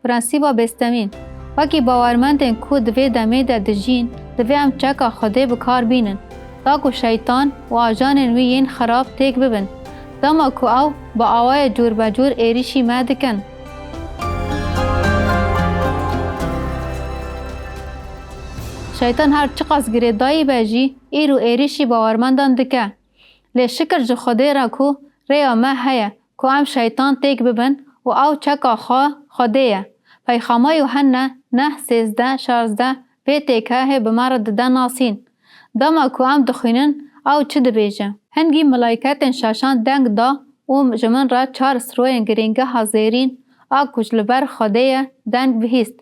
پرنسیبا بستمین وکی باورمندن کو دوی دمه ده دجین دوی ام چکا خوده بکار بینن تاکو شیطان و آجانن وی این خراب تیک ببن داما کو او با آوای جور بجور ایریشی مدکن. شیطان هر چقاس گریدایی بجی ایرو ایریشی باورمندان دکه. لی شکر جو خوده را کو ریا ما هیا کو ام شیطان تیک ببن و او چکا خوده یا. پیخامه یوحنا 9:13-14 پی تیکه بمارد ده ناسین. داما کو ام دخینن او چه دبیجه. هنگی ملائکت شاشان دنگ دا و جمن را 4 سروین گرینگه حاضرین آکوش لبر خوده دنگ بهیست.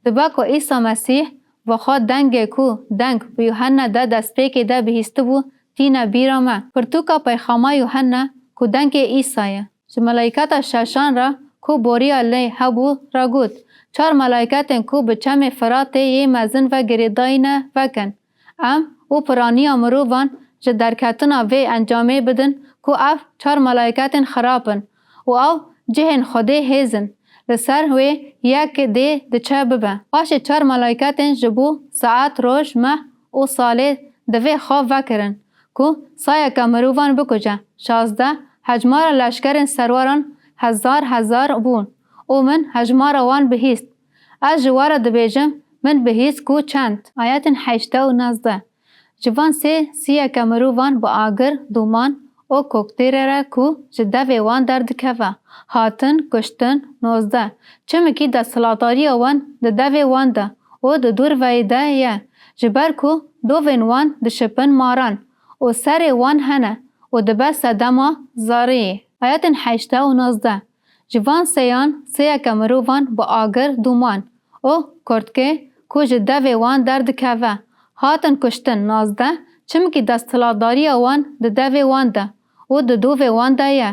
دباکو عیسی مسیح و خود دنگ کو دنگ به یوحنا ده دست پیک ده بهیسته بو تینا بیرامه. پرتوکا پیخامه یوحنا کو دنگ عیسیه. ملائکت شاشان را کو بوریا لی هبو را گود. 4 ملائکتن کو بچم فرات یه مزن و گریداینه وکن. او پرانی مروان جه درکتنا وی انجامه بدن کو اف 4 ملائکتن خرابن و او جهن خوده هیزن لسر وی یک ده چه ببه. باش 4 ملائکتن جبو ساعت روش مه او ساله دوی خواب وکرن کو سایه مروان بکجه. 16 حجمار لشکرن سرواران 1000 بون او من حجمار وان بهیست. از جوار دبیجم من بهیست کو چند. آیت 8 و 19 جوان سیه کمروان با آگر دومان او کوکتیر را کو جده ویوان درد کفه. هاتن کشتن 19 چمکی ده سلطاری وان ده ویوان ده او ده دور ویده یه جبر کو دو وینوان ده شپن ماران او سر وان هنه او ده بس دما زاری. آیت 8 و 19 جوان سیه کمروان با آگر دومان او کرتکه کو جده ویوان درد کفه. هاتن کشتن 19 چمکی دستلاداری وان ده ویوان ده او ده دو ویوان ده یه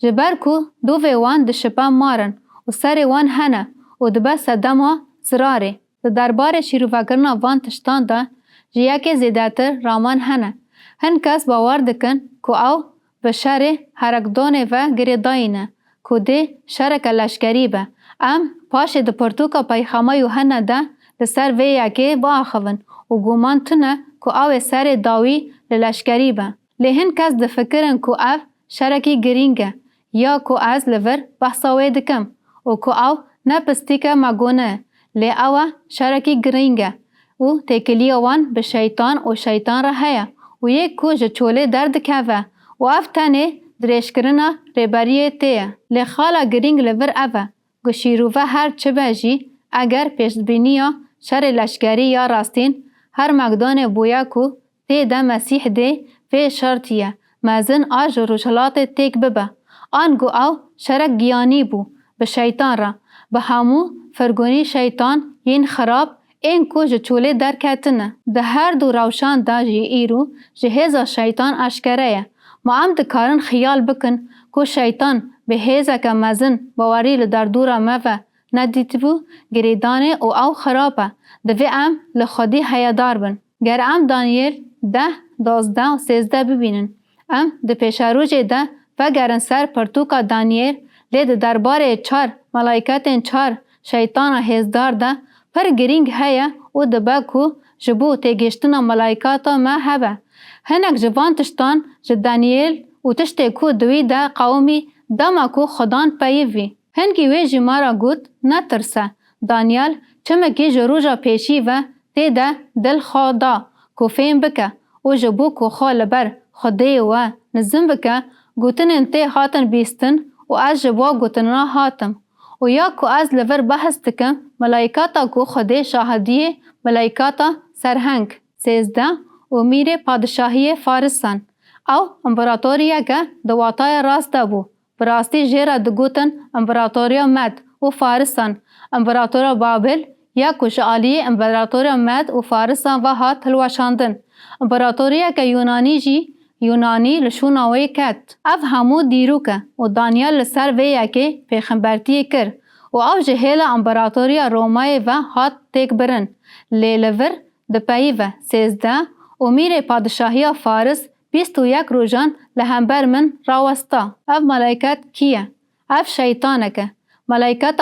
جبر کو دو ویوان ده شپن مارن و سر وان هنه و ده بس دما زراره. ده دربار شیروفکرنا وان تشتان ده جیه که زیدتر رامان هنه. هن کس باور دکن کو او به شر هرکدانه و گریداینه کو ده شرک لشکری به. پاش ده پرتوکا پیخامه یوحنا ده لسر ویه که با آخوان و گومان تنه که او سر داوی للشکری به. لهن کس ده فکرن که او شرکی گرینگه یا که از لور بحثاوی دکم و که او نپستی که مگونه لی او شرکی گرینگه و تکلی وان به شیطان و شیطان را هیا و یک که جچوله درد که و افتانه درشکرنا ریبریه تیه لی خالا گرینگ لور او گشیروفه هر چه بجی اگر پیشبینی شر لشکری یا راستین هر مقدان بویا کو تی ده مسیح ده فی شرطیه مزن آج روشلات تیک ببه آنگو او شرک گیانی بو به شیطان را به همو فرگونی شیطان ین خراب این کو جچوله در کتنه ده هر دو روشان دا جی ایرو جهیزا شیطان اشکره ما ام دکارن خیال بکن کو شیطان به هیزا که مزن باوری لدر دورا مفه ندیتبو گریدانه او خرابه دوی ام لخودی حیادار بن. گر ام دانیل 10, 12 و 13 ببینن ام ده پیشاروج ده و گرن سر پرتوکا دانیل لید درباره 4 ملائکتین 4 شیطان هزدار ده پر گرینگ هیا و ده بکو جبو تیگشتنا ملائکاتا ما هبه. هنک جوان تشتان جه دانیل و تشتی کو دوی ده قومی داما کو خدان پیوی. هنگی وی جمارا گود نترسه. دانیال چمکی جروجا پیشی و تی ده دل خدا کو فیم بکه و جبو کو خال بر خده و نزم بکه گوتن انتی هاتن بیستن و از جبوا گوتننا هاتم و یا کو از لور بحث تکم ملائکاتا کو خده شاهدیه ملائکاتا سرهنگ 13 و میره پادشاهی فارسان او امپراتوریا که دواتای راست بو براستی جیرا دگوتن امپراتوریا مد و فارسان امپراتوریا بابل یا کش آلی امپراتوریا مد و فارسان و هات هلوشاندن امپراتوریا که یونانی جی یونانی لشوناوی کت اف همو دیرو که و دانیال لسر ویا که پیغمبرتی کر و او جهیل امپراتوریا رومای و هات تک برن لیلور دپایی و 13 و میره پادشاهی فارس 21 روزان لهمبر من راوستا. اف ملائکت کیه؟ اف شیطانه که ملائکت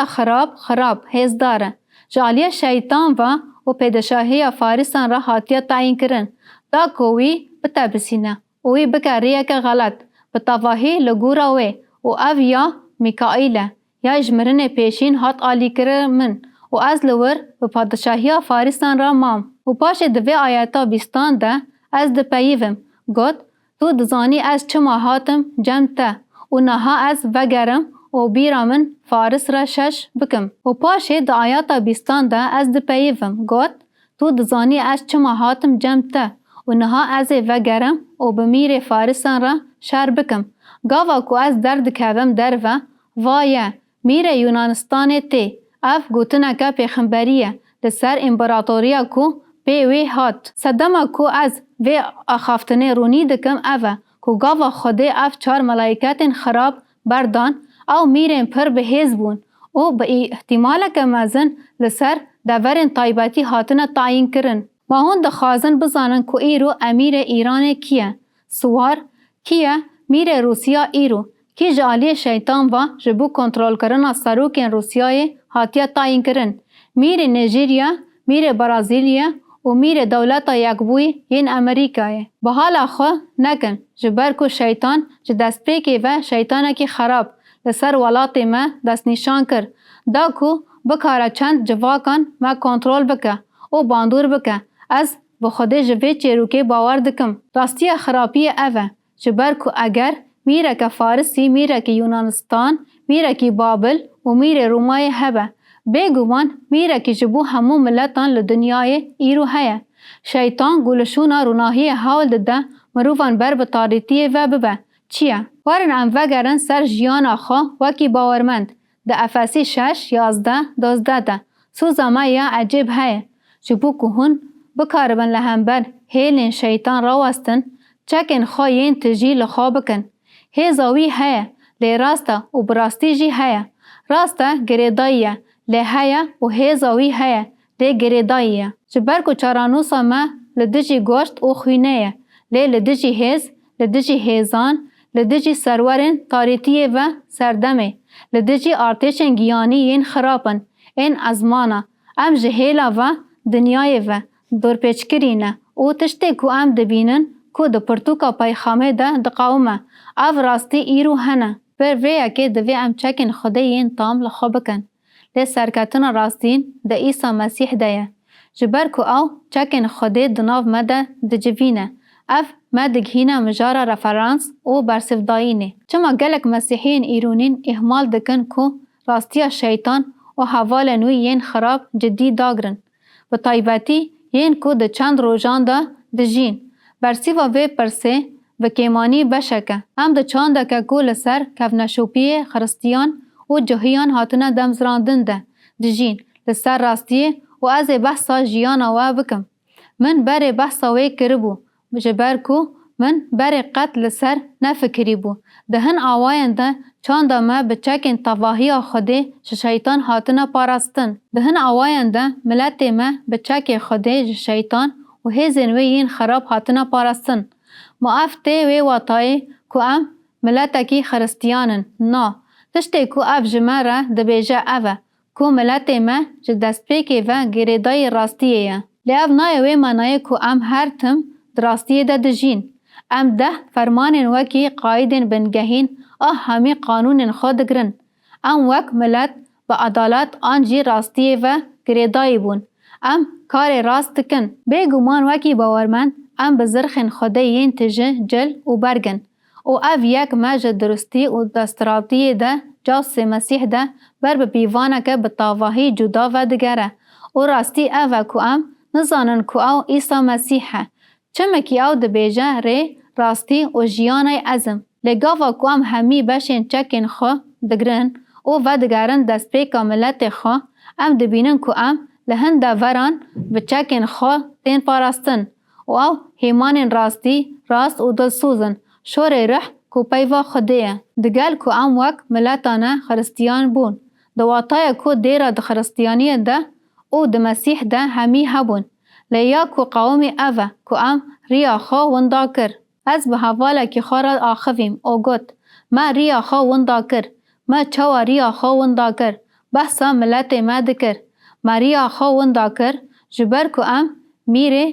خراب هزداره. جالیه شیطان و پیدشاهی فارسان را حاتیه تعیین کرن. دا کوی بتابسینه. وی بکریه که غلط. بتواهی لگورا و او یا میکائیله. یا اجمرن پیشین هات آلی کرن من. و از لور به پادشاهی فارسان را مام. و پاش دوی آیتا بیستان ده از ده پیوم. گوت تو دزانی از چه ماهاتم جمته. و نها از وگرم و بیرا من فارس را شش بکم. و پاش ده آیتا بیستان ده از ده پیوم. گوت تو دزانی از چه ماهاتم جمته. و نها از وگرم و بمیر فارسان را شر بکم. گاوا کو از درد کهوم درو وایه میر یونانستان تی. اف گوتنا که پیغمبریه لسر امپراتوریا کو پیوی هات. صدما کو از وی اخافتنه رونی دکم اوه کو گاوا خوده اف 4 ملائکت خراب بردان او میرن پر به هیز بون او به احتمال که مزن لسر دورن طایباتی هاتنا تعیین کرن. ما هون دخوازن بزانن کو ایرو امیر ایران کیه؟ سوار کیه؟ میر روسیا ایرو کی جالی شیطان و جبو کنترول کرن سروکن روسیای هاتیا تعیین کرن. میر نیجریه، میر برازیلیه و میر دولت یکبوی ین امریکای. به حال خو نکن جبر کو شیطان جه دست پیکی و شیطانه کی خراب لسر ولات ما دست نشان کر. دا کو بکاره چند جواکان ما کنترول بکه و باندور بکه. از به خود جوی چیروکی باور دکم. راستی خرابی اوه جبر کو اگر میره که فارسی، میره که یونانستان، میره که بابل و میره رومای هبه. بگوان میره که جبو همو ملتان لدنیای ایرو هیا. شیطان گولشونا روناهی حال دده مروفان بر بطاریتی و ببه. چیه؟ وارن ام وگرن سر جیان آخوا وکی باورمند. ده افاسی 6 11 12 ده. سوزا ما یا عجیب هیا. جبو که هون بکاربن لهمبر هیلین شیطان راوستن چکن خواهین تجی لخوا بکن. هزاوی هیا لی راستا و براستی جی هیا. راستا گریداییه لی هیا و هزاوی هیا لی گریداییه. جبر کو چارانوسا ما لدجی گوشت و خوینه لی لدجی هز، لدجی هزان، لدجی سرورن تاریتیه و سردمه، لدجی آرتشن گیانی این خرابن، این ازمانا، ام جهیلا و دنیای و دور پیچکرینه. او تشتی کو ام دبینن کو د پرتوکا پیخامه ده دقاومه. او راستی ایرو هنه. پر ویا که دوی ام چکن خوده این تام لخوا بکن. لی سرکتنا راستین ده ایسا مسیح ده. جبر کو او چکن خوده دناو مده ده جوینه. اف مدگهینه مجاره رفرانس او برسفداینه. چما گلک مسیحین ایرونین احمال دکن کو راستی شیطان و حوال نوی ین خراب جدی داگرن. و طایباتی ین کو ده چند روژان ده جین. برسی و وی پرسه و کیمانی بشکه. هم ده چانده که کول سر کفنشوپی خرستیان و جهیان هاتنه دمزراندن ده جین. لسر راستیه و از بحثا جیانا و بکم. من بر بحثا وی کربو. جبر کو من بر قتل سر نفکری بو. دهن آواین ده چانده ما بچکن تواهی خوده شیطان هاتنه پاراستن. دهن آواین ده ملت ما بچک خوده شیطان و هزین وی این خراب هاتنه پاراستن. معافته وی واتای کو ام ملتکی خرستیانن. نا. تشتی کو اف جمره ده بیجه اوه. کو ملت ما جه دست پیکی و گریدای راستیه. لیاف نای وی منای کو ام هر تم دراستی ده جین. ام ده فرمان وکی قایدین بنگهین همی قانون خود گرن. ام وک ملت با عدالت آنجی راستی و گریدایی بون. ام کار راست کن. بگومان وکی باورمند ام بزرخن خوده ین تجه جل و برگن. او او یک مجد درستی و دسترابطی ده جاس مسیح ده بر بیوانه که بتاواهی جدا و دگره. او راستی او کو ام نزانن کو او ایسا مسیحه. چمکی او ده بیجه ری راستی و جیانه ازم. لگاوا کو ام همی بشین چکن خو دگرن او و دگرن دست پی کاملت خو ام دبینن کو ام لهن ده وران و چکن خو تین پاراستن. او هیمان راستی راست و دل سوزن. شور رح کو پیوا خودیه. دگل کو ام وک ملتانه خرستیان بون. دواتای کو دیره ده خرستیانی ده او ده مسیح ده همی هبون. لیا کو قومی اوه کو ام ریا خو وندا کر. از به حواله که خورد آخویم او گوت ما ریا خو وندا کر. ما چوا ریا خو وندا کر بحثا ملت ما دکر ما ریا خو وندا کر جبر کو ام میره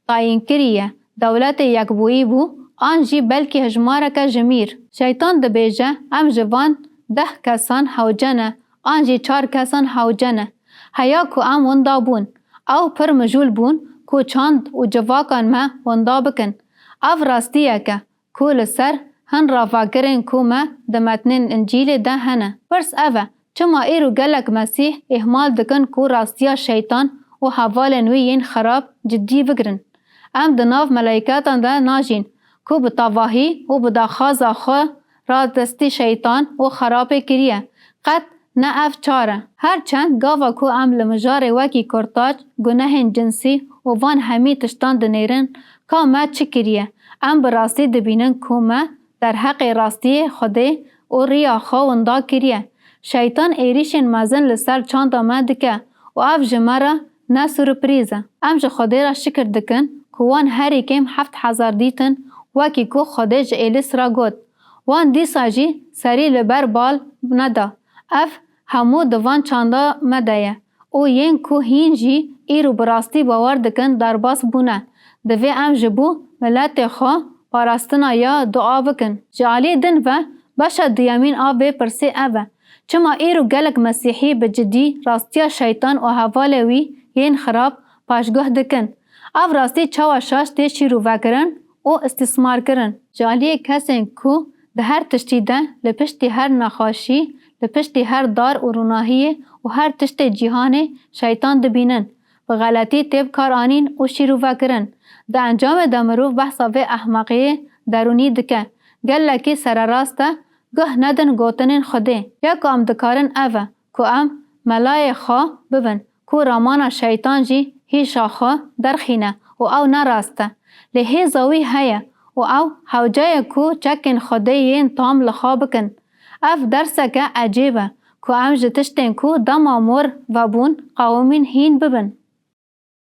تعیین کریه دولت یکبویی بو آن جی بلکی هجمارک جمیر شیطان دبیجه ام جوان 10 کسان هوجنه آن جی 4 کسان هوجنه هیا کو ام وندا بون او پر مجول بون کو چاند و جواکان ما وندا بکن او راستیه که کو لسر هن رافاکرین کو ما دمتنین انجیل ده هنه پرس اوه چما ایرو گلک مسیح احمال دکن کو راستیا شیطان و حوال نویین خراب جدی بگرن ام دناف ملائکاتان ده ناجین کو بتاواهی و بداخاز آخوا را دستی شیطان و خراب کریه قد نه اف چاره هرچند گاوا کو ام لمجار وکی کرتاج گناه جنسی و وان همی تشتان دنیرن که ما چی کریه ام براستی دبینن کو ما در حق راستی خوده و ریا خواوندا کریه شیطان ایریشن مازن لسر چاندا ما دکه و اف جمارا نه سورپریزه ام جه خوده را شکر دکن که وان هری کم 7000 دیتن وکی کو خوده جه ایلیس را گود وان دیسا جی سری لبر بال ندا اف همو دوان چاندا مدایه او ین کو هین جی ایرو براستی باور دکن درباس بونه دوی ام جبو ملت خوا پاراستنا یا دعا بکن جعالی دن و باشا دیامین آبه پرسی اوه چما ایرو گلک مسیحی بجدی راستیا شیطان و حوالوی ین خراب پاشگاه دکن او راستی چوا شاش تیشی رو وکرن و استثمار کرن جعالی کسین کو ده هر تشتی ده لپشتی هر نخاشی لپشتی هر دار و روناهیه و هر تشت جیهانه شیطان دبینن و غلطی تیب کار آنین و شیرو وکرن ده انجام ده مروف بحثا و احمقیه درونی دکه گل لکی سر راسته گه ندن گوتنین خوده یا که ام دکارن اوه که ام ملای خواه ببن که رامان شیطان جی هیشا خواه درخینه و او نراسته لحی زوی هیه و او حوجه که چکن خوده ین تام لخوا بکن اف درسه که عجیبه که ام جتشتن که دم آمور و بون قومین هین ببن